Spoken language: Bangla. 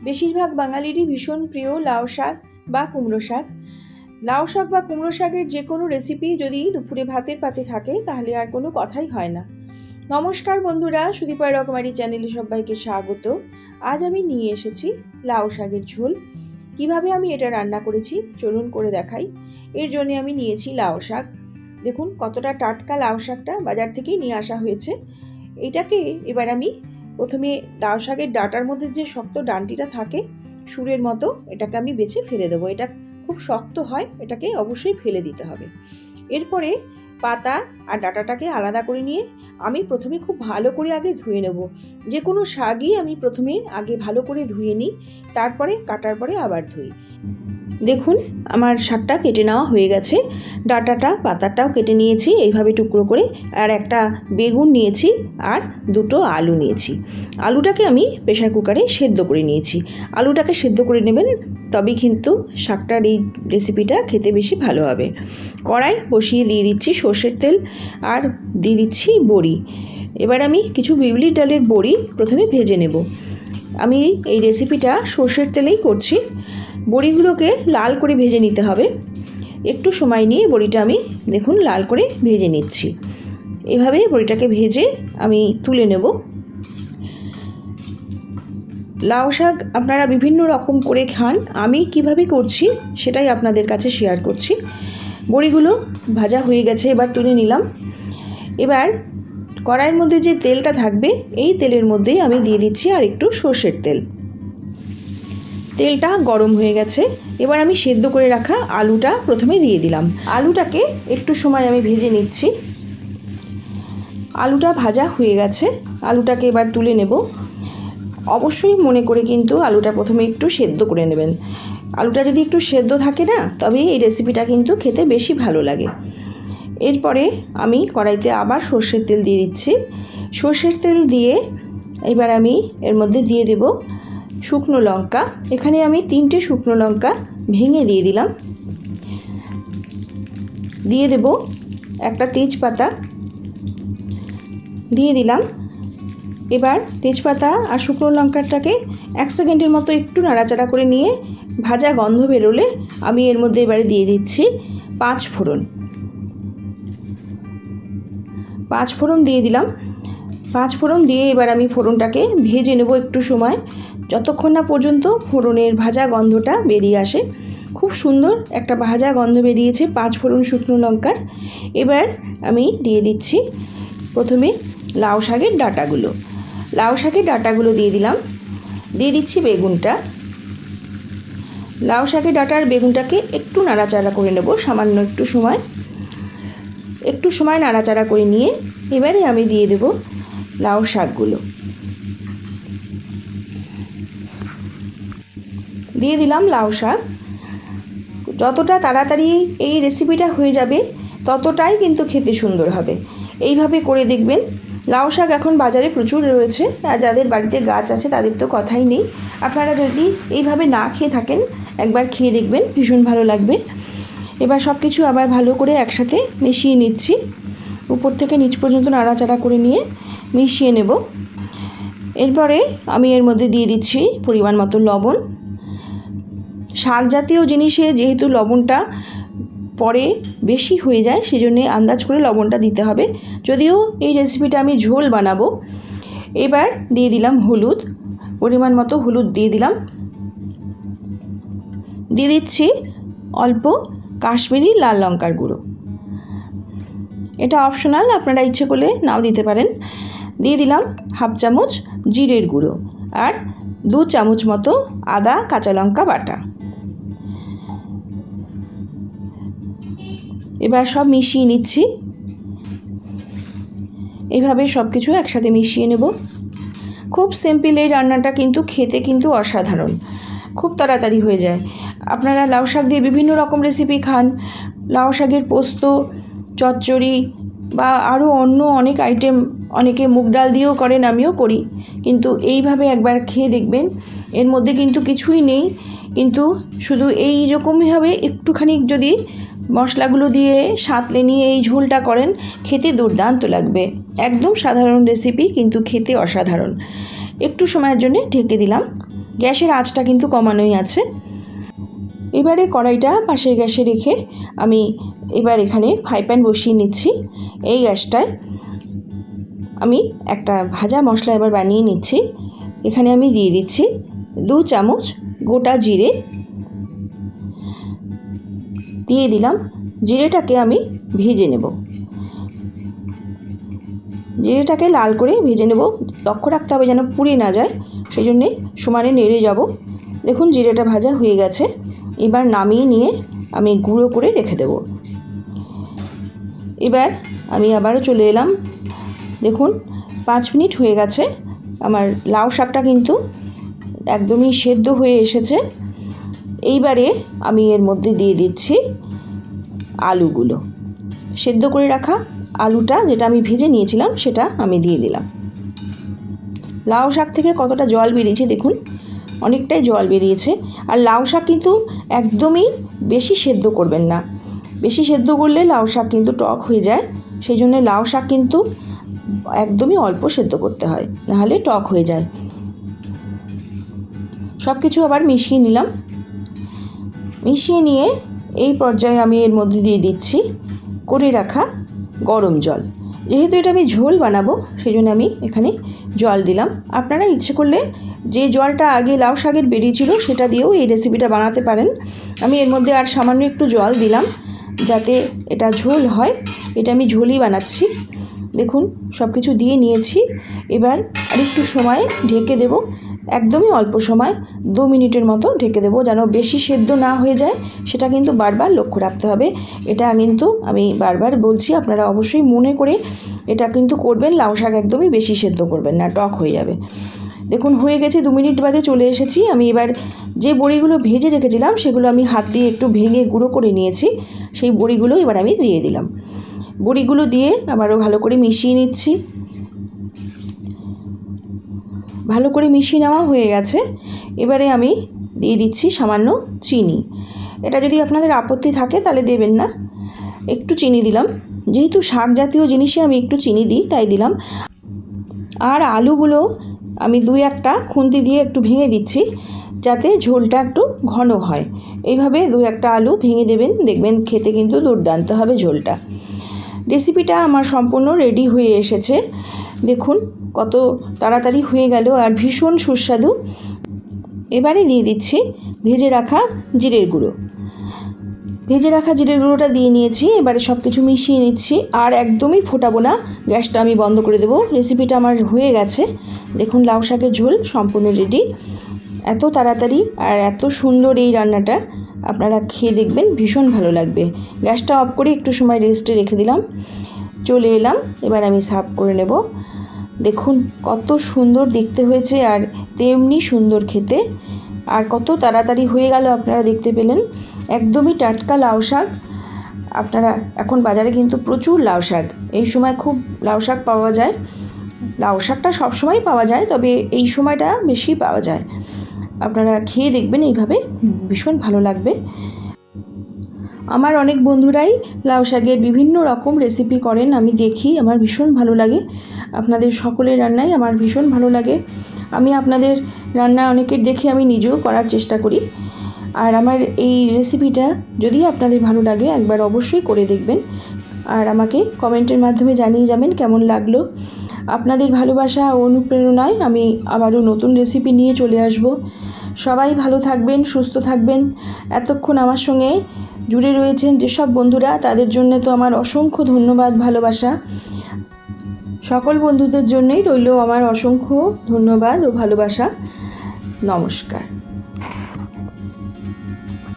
বেশিরভাগ বাঙালিরই ভীষণ প্রিয় লাউ শাক বা কুমড়ো শাক। লাউ শাক বা কুমড়ো শাকের যে কোনো রেসিপি যদি দুপুরে ভাতের পাতে থাকে তাহলে আর কোনো কথাই হয় না। নমস্কার বন্ধুরা, সুদীপার রকমারি চ্যানেলে সবাইকে স্বাগত। আজ আমি নিয়ে এসেছি লাউ শাকের ঝোল। কিভাবে আমি এটা রান্না করেছি চলুন করে দেখাই। এর জন্য আমি নিয়েছি লাউ শাক। দেখুন কতটা টাটকা লাউ শাকটা, বাজার থেকেই নিয়ে আসা হয়েছে। এটাকে এবার আমি প্রথমে লাউ শাকের ডাঁটার মধ্যে যে শক্ত ডাঁটিটা থাকে সুরের মতো, এটাকে আমি বেছে ফেলে দেবো। এটা খুব শক্ত হয়, এটাকে অবশ্যই ফেলে দিতে হবে। এরপরে পাতা আর ডাঁটাটাকে আলাদা করে নিয়ে আমি প্রথমে খুব ভালো করে আগে ধুয়ে নেব। যে কোনো শাকই আমি প্রথমে আগে ভালো করে ধুয়ে নিই, তারপরে কাটার পরে আবার ধুই। দেখুন আমার শাকটা কেটে নেওয়া হয়ে গেছে, ডাঁটাটা পাতাটাও কেটে নিয়েছি এইভাবে টুকরো করে, আর একটা বেগুন নিয়েছি আর দুটো আলু নিয়েছি। আলুটাকে আমি প্রেশার কুকারে সেদ্ধ করে নিয়েছি। আলুটাকে সেদ্ধ করে নেবেন, তবেই কিন্তু শাকটার এই রেসিপিটা খেতে বেশি ভালো হবে। কড়াই বসিয়ে দিয়ে দিচ্ছি সর্ষের তেল আর দিয়ে দিচ্ছি বড়ি। এবার আমি কিছু বিউলির ডালের বড়ি প্রথমে ভেজে নেব। আমি এই রেসিপিটা সর্ষের তেলেই করছি। বড়িগুলোকে লাল করে ভেজে নিতে হবে। একটু সময় নিয়ে বড়িটা আমি দেখুন লাল করে ভেজে নিচ্ছি। এভাবে বড়িটাকে ভেজে আমি তুলে নেব। লাউ শাক আপনারা বিভিন্ন রকম করে খান, আমি কিভাবে করছি সেটাই আপনাদের কাছে শেয়ার করছি। বড়িগুলো ভাজা হয়ে গেছে, এবার তুলে নিলাম। এবার কড়াইয়ের মধ্যে যে তেলটা থাকবে এই তেলের মধ্যেই আমি দিয়ে দিচ্ছি আর একটু সর্ষের তেল। তেলটা গরম হয়ে গেছে, এবার আমি সেদ্ধ করে রাখা আলুটা প্রথমে দিয়ে দিলাম। আলুটাকে একটু সময় আমি ভেজে নিচ্ছি। আলুটা ভাজা হয়ে গেছে, আলুটাকে এবার তুলে নেব। অবশ্যই মনে করে কিন্তু আলুটা প্রথমে একটু সেদ্ধ করে নেবেন। আলুটা যদি একটু সেদ্ধ থাকে না, তবেই এই রেসিপিটা কিন্তু খেতে বেশি ভালো লাগে। এরপরে আমি কড়াইতে আবার সর্ষের তেল দিয়ে দিচ্ছি। সর্ষের তেল দিয়ে এবার আমি এর মধ্যে দিয়ে দেব শুকনো লঙ্কা। এখানে আমি 3টে শুকনো লঙ্কা ভেঙে দিয়ে দিলাম। দিয়ে দেব একটা তেজপাতা দিয়ে দিলাম। এবার তেজপাতা আর শুকনো লঙ্কাটাকে 1 সেকেন্ডের মতো একটু নাড়াচাড়া করে নিয়ে ভাজা গন্ধ বেরোলে আমি এর মধ্যে এবারে দিয়ে দিচ্ছি 5 ফোড়ন। 5 ফোড়ন দিয়ে দিলাম। 5 ফোড়ন দিয়ে এবার আমি ফোড়নটাকে ভেজে নেব একটু সময়, যতক্ষণ না পর্যন্ত ফোড়নের ভাজা গন্ধটা বেরিয়ে আসে। খুব সুন্দর একটা ভাজা গন্ধ বেরিয়েছে 5 ফোড়ন শুকনো লঙ্কার। এবার আমি দিয়ে দিচ্ছি প্রথমে লাউ শাকের ডাঁটাগুলো। লাউ শাকের ডাঁটাগুলো দিয়ে দিলাম। দিয়ে দিচ্ছি বেগুনটা। লাউ শাকের ডাঁটার বেগুনটাকে একটু নাড়াচাড়া করে নেব, সামান্য একটু সময় নাড়াচাড়া করে নিয়ে এবারে আমি দিয়ে দেব লাউ শাকগুলো। দিয়ে দিলাম লাউ শাক। যতটা তাড়াতাড়ি এই রেসিপিটা হয়ে যাবে ততটাই কিন্তু খেতে সুন্দর হবে। এইভাবে করে দেখবেন। লাউ শাক এখন বাজারে প্রচুর রয়েছে, আর যাদের বাড়িতে গাছ আছে তাদের তো কথাই নেই। আপনারা যদি এইভাবে না খেয়ে থাকেন একবার খেয়ে দেখবেন, ভীষণ ভালো লাগবে। এবার সব কিছু আবার ভালো করে একসাথে মিশিয়ে নিচ্ছি। উপর থেকে নিচ পর্যন্ত নাড়াচাড়া করে নিয়ে মিশিয়ে নেব। এরপরে আমি এর মধ্যে দিয়ে দিচ্ছি পরিমাণ মতো লবণ। শাক জাতীয় জিনিসে যেহেতু লবণটা পরে বেশি হয়ে যায়, সেজন্য আন্দাজ করে লবণটা দিতে হবে। যদিও এই রেসিপিটা আমি ঝোল বানাবো। এবার দিয়ে দিলাম হলুদ, পরিমাণ মতো হলুদ দিয়ে দিলাম। দিয়ে দিচ্ছি অল্প কাশ্মীরি লাল লঙ্কার গুঁড়ো। এটা অপশনাল, আপনারা ইচ্ছে করলে নাও দিতে পারেন। দিয়ে দিলাম 1/2 চামচ জিরের গুঁড়ো আর 2 চামচ মতো আদা কাঁচা লঙ্কা বাটা। এবার সব মিশিয়ে নিচ্ছি। এইভাবে সব কিছু একসাথে মিশিয়ে নেব। খুব সিম্পল এই রান্নাটা, কিন্তু খেতে কিন্তু অসাধারণ, খুব তাড়াতাড়ি হয়ে যায়। আপনারা লাউ শাক দিয়ে বিভিন্ন রকম রেসিপি খান, লাউ শাকের পোস্ত, চচ্চড়ি বা আরও অন্য অনেক আইটেম অনেকে মুগ ডাল দিয়েও করেন, আমিও করি। কিন্তু এইভাবে একবার খেয়ে দেখবেন, এর মধ্যে কিন্তু কিছুই নেই, কিন্তু শুধু এই রকমইভাবে একটুখানি যদি মশলাগুলো দিয়ে সাঁতলে নিয়ে এই ঝোলটা করেন, খেতে দুর্দান্ত লাগবে। একদম সাধারণ রেসিপি, কিন্তু খেতে অসাধারণ। একটু সময়ের জন্য ঢেকে দিলাম। গ্যাসের আঁচটা কিন্তু কমানোই আছে। এবারে কড়াইটা পাশের গ্যাসে রেখে আমি এবার এখানে ফ্রাই প্যান বসিয়ে নিচ্ছি। এই গ্যাসটায় আমি একটা ভাজা মশলা এবার বানিয়ে নিচ্ছি। এখানে আমি দিয়ে দিচ্ছি 2 চামচ গোটা জিরে, দিয়ে দিলাম। জিরেটাকে আমি ভেজে নেব, জিরেটাকে লাল করে ভেজে নেব। লক্ষ্য রাখতে হবে যেন পুড়ে না যায়, সেই জন্যে সমানে নেড়ে যাব। দেখুন জিরেটা ভাজা হয়ে গেছে। এবার নামিয়ে নিয়ে আমি গুঁড়ো করে রেখে দেব। এবার আমি আবারও চলে এলাম। দেখুন 5 মিনিট হয়ে গেছে। আমার লাউ শাকটা কিন্তু একদমই সেদ্ধ হয়ে এসেছে। এইবারে আমি এর মধ্যে দিয়ে দিচ্ছি আলুগুলো। সেদ্ধ করে রাখা আলুটা যেটা আমি ভেজে নিয়েছিলাম সেটা আমি দিয়ে দিলাম। লাউ শাক থেকে কতটা জল বেরিয়েছে দেখুন, অনেকটাই জল বেরিয়েছে। আর লাউ শাক কিন্তু একদমই বেশি সেদ্ধ করবেন না, বেশি সেদ্ধ করলে লাউ শাক কিন্তু টক হয়ে যায়। সেই জন্য লাউ শাক কিন্তু একদমই অল্প সেদ্ধ করতে হয়, নাহলে টক হয়ে যায়। সব কিছু আবার মিশিয়ে নিলাম। মিশিয়ে নিয়ে এই পর্যায়ে আমি এর মধ্যে দিয়ে দিচ্ছি করে রাখা গরম জল। যেহেতু এটা আমি ঝোল বানাবো সেই জন্য আমি এখানে জল দিলাম। আপনারা ইচ্ছে করলে যে জলটা আগে লাউ শাকের বেরিয়েছিল সেটা দিয়েও এই রেসিপিটা বানাতে পারেন। আমি এর মধ্যে আর সামান্য একটু জল দিলাম যাতে এটা ঝোল হয়। এটা আমি ঝোলই বানাচ্ছি। দেখুন সব কিছু দিয়ে নিয়েছি। এবার আরেকটু সময় ঢেকে দেব, একদমই অল্প সময়, 2 মিনিটের মতো ঢেকে দেবো, যেন বেশি সেদ্ধ না হয়ে যায়। সেটা কিন্তু বারবার লক্ষ্য রাখতে হবে। এটা কিন্তু আমি বারবার বলছি, আপনারা অবশ্যই মনে করে এটা কিন্তু করবেন। লাউ শাক একদমই বেশি সেদ্ধ করবেন না, টক হয়ে যাবে। দেখুন হয়ে গেছে, 2 মিনিট বাদে চলে এসেছি। আমি এবার যে বড়িগুলো ভেজে রেখেছিলাম সেগুলো আমি হাত দিয়ে একটু ভেঙে গুঁড়ো করে নিয়েছি। সেই বড়িগুলো এবার আমি দিয়ে দিলাম। বড়িগুলো দিয়ে আবারও ভালো করে মিশিয়ে নিচ্ছি। ভালো করে মিশিয়ে নেওয়া হয়ে গেছে। এবারে আমি দিয়ে দিচ্ছি সামান্য চিনি। এটা যদি আপনাদের আপত্তি থাকে তাহলে দেবেন না, একটু চিনি দিলাম। যেহেতু শাক জাতীয় জিনিসে আমি একটু চিনি দিই তাই দিলাম। আর আলুগুলো আমি 2-1টা খুন্তি দিয়ে একটু ভেঙে দিচ্ছি যাতে ঝোলটা একটু ঘন হয়। এইভাবে 2-1টা আলু ভেঙে দেবেন, দেখবেন খেতে কিন্তু দুর্দান্ত হবে ঝোলটা। রেসিপিটা আমার সম্পূর্ণ রেডি হয়ে এসেছে। দেখুন কত তাড়াতাড়ি হয়ে গেল আর ভীষণ সুস্বাদু। এবারে দিয়ে দিচ্ছি ভেজে রাখা জিরের গুঁড়ো। ভেজে রাখা জিরের গুঁড়োটা দিয়ে নিয়েছি। এবারে সব কিছু মিশিয়ে নিচ্ছি আর একদমই ফোটাবো না, গ্যাসটা আমি বন্ধ করে দেবো। রেসিপিটা আমার হয়ে গেছে। দেখুন লাউ শাকের ঝোল সম্পূর্ণ রেডি। এত তাড়াতাড়ি আর এত সুন্দর এই রান্নাটা, আপনারা খেয়ে দেখবেন, ভীষণ ভালো লাগবে। গ্যাসটা অফ করে একটু সময় রেস্টে রেখে দিলাম। চলে এলাম, এবার আমি সার্ভ করে নেব। দেখুন কত সুন্দর দেখতে হয়েছে আর তেমনি সুন্দর খেতে। আর কত তাড়াতাড়ি হয়ে গেল আপনারা দেখতে পেলেন। একদমই টাটকা লাউ শাক। আপনারা এখন বাজারে কিন্তু প্রচুর লাউ শাক, এই সময় খুব লাউ শাক পাওয়া যায়। লাউ শাকটা সবসময় পাওয়া যায়, তবে এই সময়টা বেশি পাওয়া যায়। আপনারা খেয়ে দেখবেন, এইভাবে ভীষণ ভালো লাগবে। আমার অনেক বন্ধুরাই লাউ শাকের বিভিন্ন রকম রেসিপি করেন, আমি দেখি, আমার ভীষণ ভালো লাগে। আপনাদের সকলের রান্নাই আমার ভীষণ ভালো লাগে। আমি আপনাদের রান্না অনেকের দেখে আমি নিজেও করার চেষ্টা করি। আর আমার এই রেসিপিটা যদি আপনাদের ভালো লাগে একবার অবশ্যই করে দেখবেন আর আমাকে কমেন্টের মাধ্যমে জানিয়ে যাবেন কেমন লাগলো। আপনাদের ভালোবাসা ও অনুপ্রেরণায় আমি আবারও নতুন রেসিপি নিয়ে চলে আসব। সবাই ভালো থাকবেন, সুস্থ থাকবেন। এতক্ষণ আমার সঙ্গে জুড়ে রয়েছেন যেসব বন্ধুরা, তাদের জন্য তো আমার অসংখ্য ধন্যবাদ, ভালোবাসা। সকল বন্ধুদের জন্যই রইল আমার অসংখ্য ধন্যবাদ ও ভালোবাসা। নমস্কার।